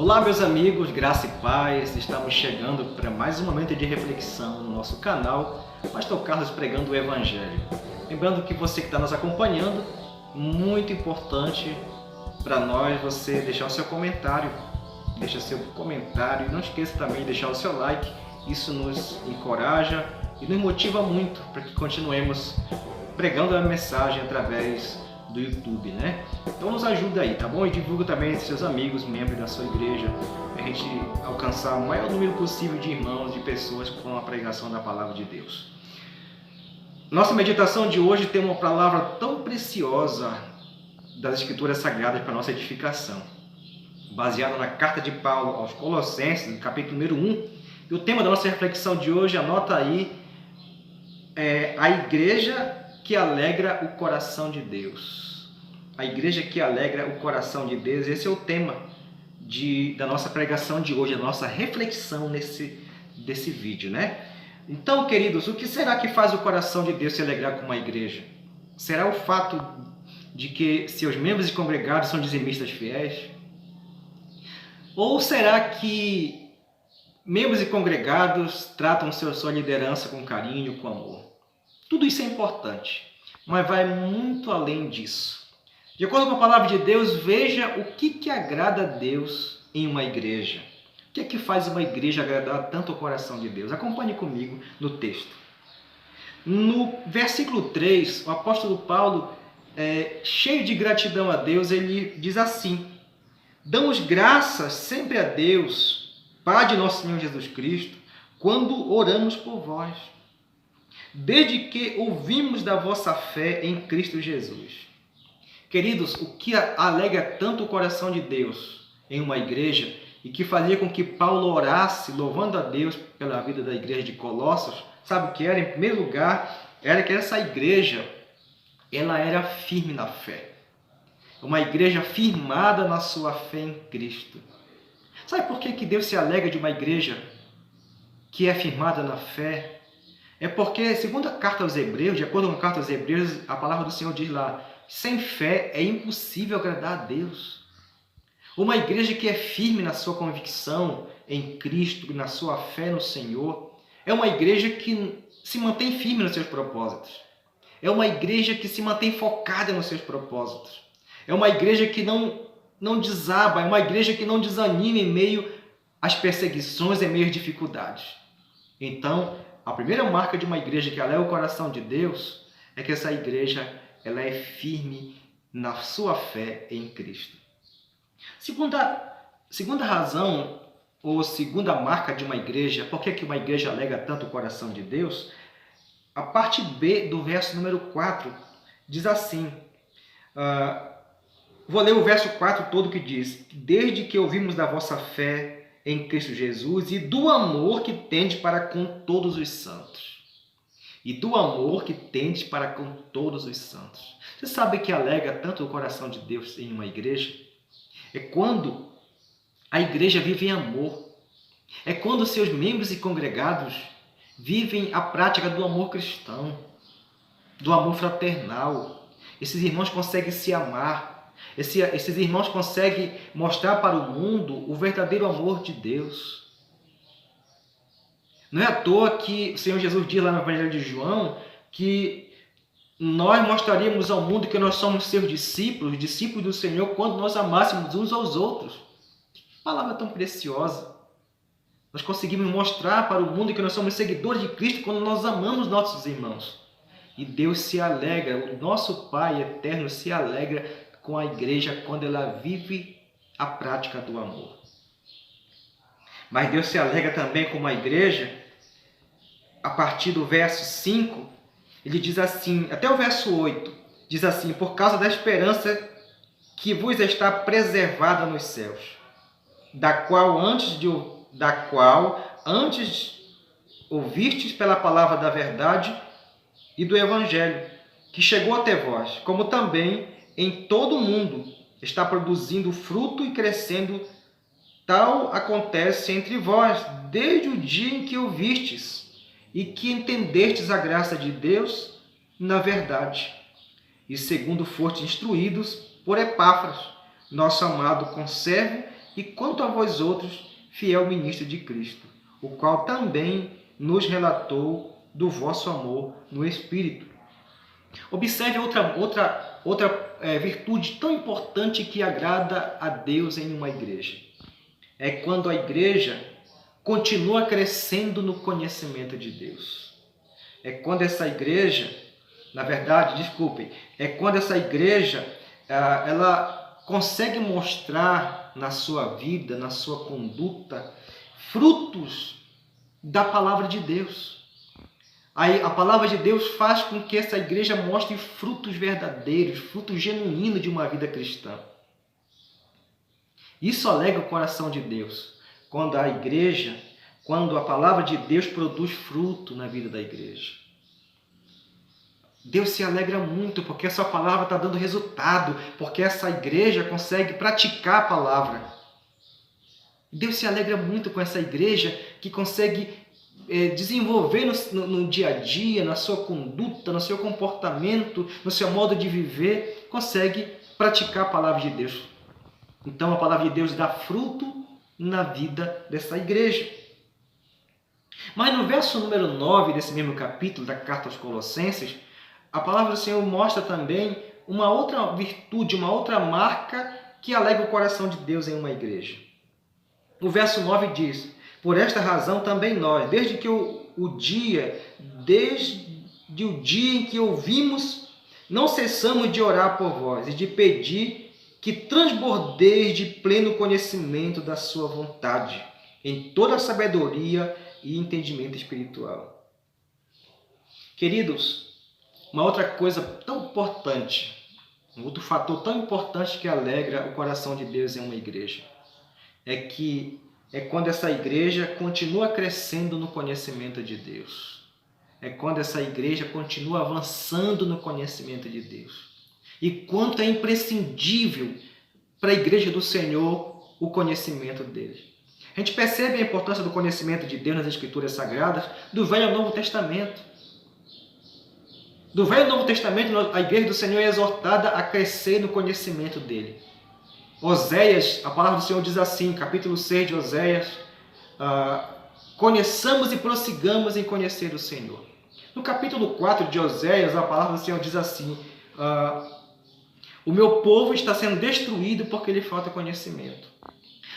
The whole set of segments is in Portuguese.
Olá, meus amigos, graça e paz. Estamos chegando para mais um momento de reflexão no nosso canal Pastor Carlos pregando o Evangelho. Lembrando que você que está nos acompanhando, muito importante para nós você deixar o seu comentário. Deixa seu comentário e não esqueça também de deixar o seu like. Isso nos encoraja e nos motiva muito para que continuemos pregando a mensagem através do YouTube, né? Então nos ajuda aí, tá bom? E divulga também entre seus amigos, membros da sua igreja, para a gente alcançar o maior número possível de irmãos, de pessoas com a pregação da palavra de Deus. Nossa meditação de hoje tem uma palavra tão preciosa das Escrituras Sagradas para nossa edificação, baseada na carta de Paulo aos Colossenses, no capítulo número 1. E o tema da nossa reflexão de hoje, anota aí, é a igreja que alegra o coração de Deus. A igreja que alegra o coração de Deus. Esse é o tema da nossa pregação de hoje, a nossa reflexão desse vídeo, né? Então, queridos, o que será que faz o coração de Deus se alegrar com uma igreja? Será o fato de que seus membros e congregados são dizimistas fiéis? Ou será que membros e congregados tratam sua liderança com carinho, com amor? Tudo isso é importante, mas vai muito além disso. De acordo com a palavra de Deus, veja o que agrada a Deus em uma igreja. O que é que faz uma igreja agradar tanto o coração de Deus? Acompanhe comigo no texto. No versículo 3, o apóstolo Paulo, cheio de gratidão a Deus, ele diz assim: damos graças sempre a Deus, Pai de nosso Senhor Jesus Cristo, quando oramos por vós, desde que ouvimos da vossa fé em Cristo Jesus. Queridos, o que alegra tanto o coração de Deus em uma igreja e que fazia com que Paulo orasse louvando a Deus pela vida da igreja de Colossos, sabe o que era? Em primeiro lugar, era que essa igreja, ela era firme na fé. Uma igreja firmada na sua fé em Cristo. Sabe por que Deus se alegra de uma igreja que é firmada na fé? É porque, segundo a carta aos Hebreus, de acordo com a carta aos Hebreus, a palavra do Senhor diz lá: sem fé é impossível agradar a Deus. Uma igreja que é firme na sua convicção em Cristo, na sua fé no Senhor, é uma igreja que se mantém firme nos seus propósitos. É uma igreja que se mantém focada nos seus propósitos. É uma igreja que não desaba, é uma igreja que não desanima em meio às perseguições, em meio às dificuldades. Então, a primeira marca de uma igreja que alegra o coração de Deus é que essa igreja ela é firme na sua fé em Cristo. Segunda razão, ou segunda marca de uma igreja, por que uma igreja alegra tanto o coração de Deus? A parte B do verso número 4 diz assim, vou ler o verso 4 todo que diz: desde que ouvimos da vossa fé em Cristo Jesus e do amor que tendes para com todos os santos. E do amor que tendes para com todos os santos. Você sabe que alegra tanto o coração de Deus em uma igreja? É quando a igreja vive em amor. É quando seus membros e congregados vivem a prática do amor cristão, do amor fraternal. Esses irmãos conseguem se amar. Esses irmãos conseguem mostrar para o mundo o verdadeiro amor de Deus. Não é à toa que o Senhor Jesus diz lá no Evangelho de João que nós mostraríamos ao mundo que nós somos seus discípulos, discípulos do Senhor, quando nós amássemos uns aos outros. Que palavra tão preciosa! Nós conseguimos mostrar para o mundo que nós somos seguidores de Cristo quando nós amamos nossos irmãos. E Deus se alegra, o nosso Pai eterno se alegra com a igreja quando ela vive a prática do amor. Mas Deus se alegra também com uma igreja, a partir do verso 5, ele diz assim, até o verso 8, diz assim: por causa da esperança que vos está preservada nos céus, da qual antes ouvistes pela palavra da verdade e do evangelho, que chegou até vós, como também em todo o mundo está produzindo fruto e crescendo. Tal acontece entre vós, desde o dia em que ouvistes e que entendestes a graça de Deus na verdade, e segundo fostes instruídos por Epáfras, nosso amado conservo E quanto a vós outros, fiel ministro de Cristo, o qual também nos relatou do vosso amor no Espírito. Observe outra virtude tão importante que agrada a Deus em uma igreja. É quando a igreja continua crescendo no conhecimento de Deus. É quando essa igreja, é quando essa igreja ela consegue mostrar na sua vida, na sua conduta, frutos da palavra de Deus. Aí a palavra de Deus faz com que essa igreja mostre frutos verdadeiros, frutos genuínos de uma vida cristã. Isso alegra o coração de Deus, quando a palavra de Deus produz fruto na vida da igreja. Deus se alegra muito porque essa palavra está dando resultado, porque essa igreja consegue praticar a palavra. Deus se alegra muito com essa igreja que consegue desenvolver no dia a dia, na sua conduta, no seu comportamento, no seu modo de viver, consegue praticar a palavra de Deus. Então a palavra de Deus dá fruto na vida dessa igreja. Mas no verso número 9 desse mesmo capítulo da carta aos Colossenses, a palavra do Senhor mostra também uma outra virtude, uma outra marca que alegra o coração de Deus em uma igreja. O verso 9 diz: por esta razão também nós, desde o dia em que ouvimos, não cessamos de orar por vós e de pedir que transbordeis de pleno conhecimento da sua vontade, em toda a sabedoria e entendimento espiritual. Queridos, uma outra coisa tão importante, um outro fator tão importante que alegra o coração de Deus em uma igreja, é quando essa igreja continua crescendo no conhecimento de Deus. É quando essa igreja continua avançando no conhecimento de Deus. E quanto é imprescindível para a igreja do Senhor o conhecimento dele. A gente percebe a importância do conhecimento de Deus nas Escrituras Sagradas do Velho ao Novo Testamento. Do Velho ao Novo Testamento, a igreja do Senhor é exortada a crescer no conhecimento dele. Oséias, a palavra do Senhor diz assim, capítulo 6 de Oséias, conheçamos e prossigamos em conhecer o Senhor. No capítulo 4 de Oséias, a palavra do Senhor diz assim, o meu povo está sendo destruído porque lhe falta conhecimento.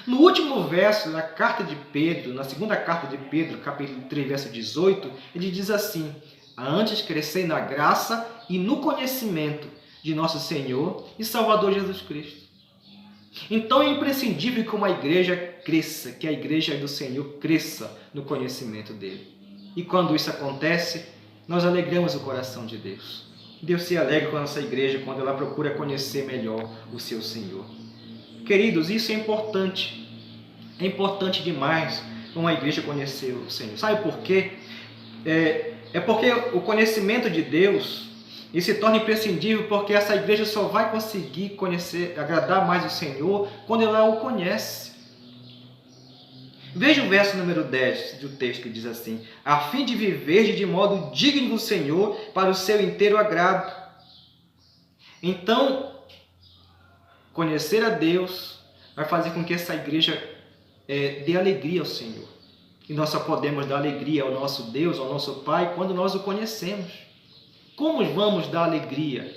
No último verso da carta de Pedro, na segunda carta de Pedro, capítulo 3, verso 18, ele diz assim, antes crescei na graça e no conhecimento de nosso Senhor e Salvador Jesus Cristo. Então é imprescindível que uma igreja cresça, que a igreja do Senhor cresça no conhecimento dele. E quando isso acontece, nós alegramos o coração de Deus. Deus se alegra com a nossa igreja quando ela procura conhecer melhor o seu Senhor. Queridos, isso é importante. É importante demais uma igreja conhecer o Senhor. Sabe por quê? É porque o conhecimento de Deus se torna imprescindível porque essa igreja só vai conseguir conhecer, agradar mais o Senhor quando ela o conhece. Veja o verso número 10 do texto que diz assim, a fim de viver de modo digno do Senhor para o seu inteiro agrado. Então, conhecer a Deus vai fazer com que essa igreja dê alegria ao Senhor. E nós só podemos dar alegria ao nosso Deus, ao nosso Pai, quando nós o conhecemos. Como vamos dar alegria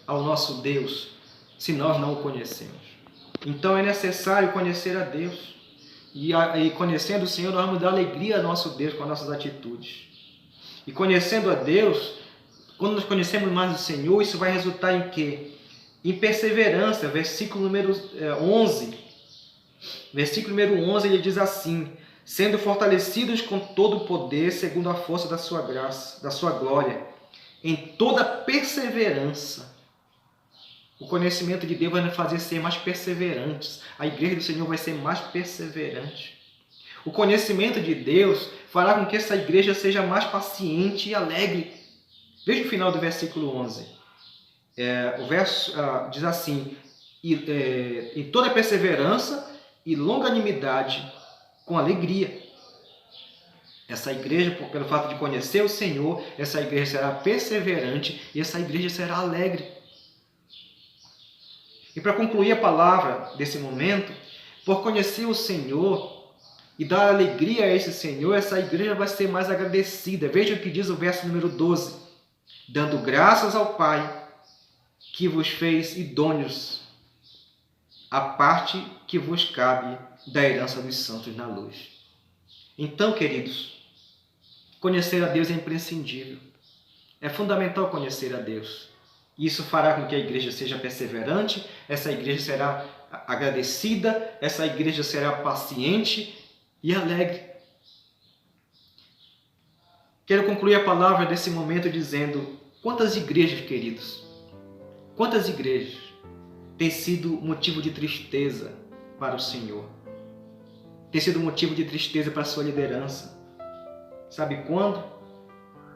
ao nosso Deus se nós não o conhecemos? Então é necessário conhecer a Deus. E conhecendo o Senhor, nós vamos dar alegria ao nosso Deus com as nossas atitudes. E conhecendo a Deus, quando nós conhecemos mais o Senhor, isso vai resultar em quê? Em perseverança. Versículo número 11. Versículo número 11, ele diz assim, sendo fortalecidos com todo o poder, segundo a força da sua graça, da sua glória, em toda perseverança. O conhecimento de Deus vai nos fazer ser mais perseverantes. A igreja do Senhor vai ser mais perseverante. O conhecimento de Deus fará com que essa igreja seja mais paciente e alegre. Veja o final do versículo 11. O verso diz assim, em toda perseverança e longanimidade com alegria. Essa igreja, pelo fato de conhecer o Senhor, essa igreja será perseverante e essa igreja será alegre. E para concluir a palavra desse momento, por conhecer o Senhor e dar alegria a esse Senhor, essa igreja vai ser mais agradecida. Veja o que diz o verso número 12. Dando graças ao Pai que vos fez idôneos a parte que vos cabe da herança dos santos na luz. Então, queridos, conhecer a Deus é imprescindível. É fundamental conhecer a Deus. Isso fará com que a igreja seja perseverante, essa igreja será agradecida, essa igreja será paciente e alegre. Quero concluir a palavra desse momento dizendo: quantas igrejas, queridos, quantas igrejas têm sido motivo de tristeza para o Senhor? Tem sido motivo de tristeza para a sua liderança. Sabe quando?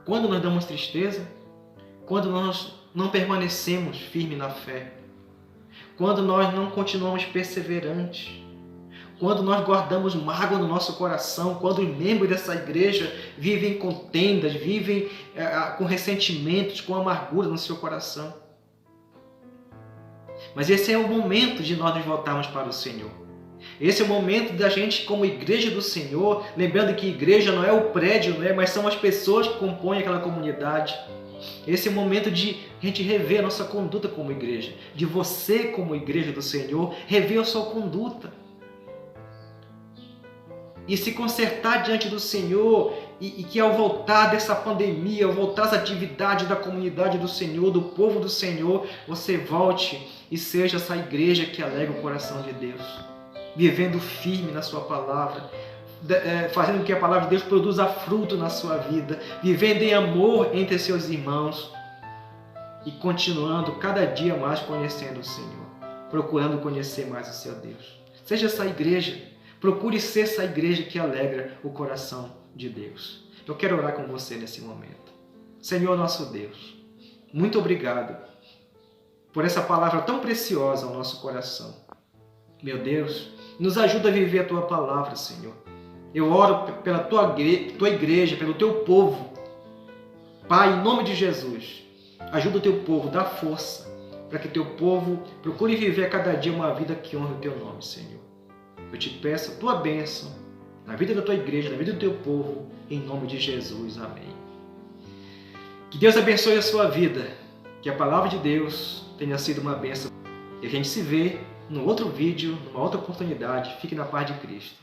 Quando nós damos tristeza? Quando nós não permanecemos firmes na fé. Quando nós não continuamos perseverantes. Quando nós guardamos mágoa no nosso coração. Quando os membros dessa igreja vivem contendas, vivem com ressentimentos, com amargura no seu coração. Mas esse é o momento de nós nos voltarmos para o Senhor. Esse é o momento da gente, como igreja do Senhor, lembrando que igreja não é o prédio, mas são as pessoas que compõem aquela comunidade. Esse é o momento de a gente rever a nossa conduta como igreja, de você, como igreja do Senhor, rever a sua conduta e se consertar diante do Senhor, e que ao voltar dessa pandemia, ao voltar às atividades da comunidade do Senhor, do povo do Senhor, você volte e seja essa igreja que alegra o coração de Deus, vivendo firme na sua palavra, fazendo com que a palavra de Deus produza fruto na sua vida, vivendo em amor entre seus irmãos e continuando cada dia mais conhecendo o Senhor, procurando conhecer mais o seu Deus. Seja essa igreja, procure ser essa igreja que alegra o coração de Deus. Eu quero orar com você nesse momento. Senhor nosso Deus, muito obrigado por essa palavra tão preciosa ao nosso coração. Meu Deus, nos ajuda a viver a Tua palavra, Senhor. Eu oro pela Tua igreja, pelo Teu povo. Pai, em nome de Jesus, ajuda o Teu povo, dá força, para que Teu povo procure viver a cada dia uma vida que honre o Teu nome, Senhor. Eu te peço a Tua bênção na vida da Tua igreja, na vida do Teu povo, em nome de Jesus. Amém. Que Deus abençoe a sua vida, que a palavra de Deus tenha sido uma bênção. E a gente se vê no outro vídeo, numa outra oportunidade. Fique na paz de Cristo.